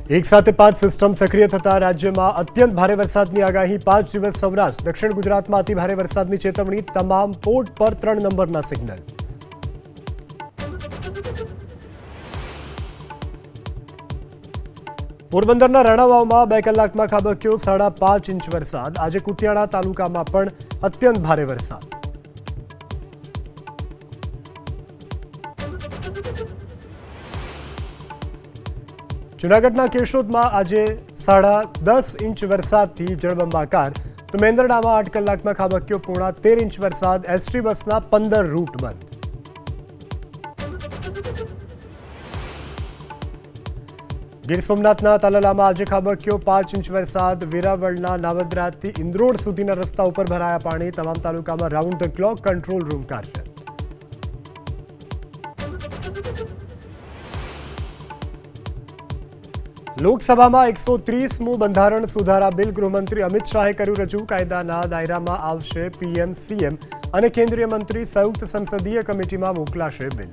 એક સાથે 5 સિસ્ટમ સક્રિય થતા રાજ્યમાં અત્યંત ભારે વરસાદની આગાહી 5 દિવસ સૌરાષ્ટ્ર દક્ષિણ ગુજરાતમાં અતિ ભારે વરસાદની ચેતવણી તમામ પોર્ટ પર 3 નંબરના સિગ્નલ પોરબંદરના રાણાવાવમાં 2 કલાકમાં ખાબક્યો 5.5 ઇંચ વરસાદ આજે કુતિયાણા તાલુકામાં પણ અત્યંત ભારે વરસાદ જૂનાગઢના કેશોદમાં આજે 10.5 ઇંચ વરસાદથી જળબંબાકાર તો મેંદરડામાં 8 કલાકમાં ખાબક્યો 13.5 ઇંચ વરસાદ એસટી બસના 15 રૂટ બંધ ગીર સોમનાથના તાલાલામાં આજે ખાબક્યો 5 ઇંચ વરસાદ વેરાવળના નાવદરાથી ઇન્દ્રોડ સુધીના રસ્તા ઉપર ભરાયા પાણી તમામ તાલુકામાં round the clock control room કાર્યરત લોકસભામાં 130મું બંધારણ સુધારા બિલ ગૃહમંત્રી અમિત શાહે કર્યું રજૂ કાયદાના દાયરામાં આવશે પીએમ સીએમ અને કેન્દ્રીય મંત્રી સંયુક્ત સંસદીય કમિટીમાં મોકલાશે બિલ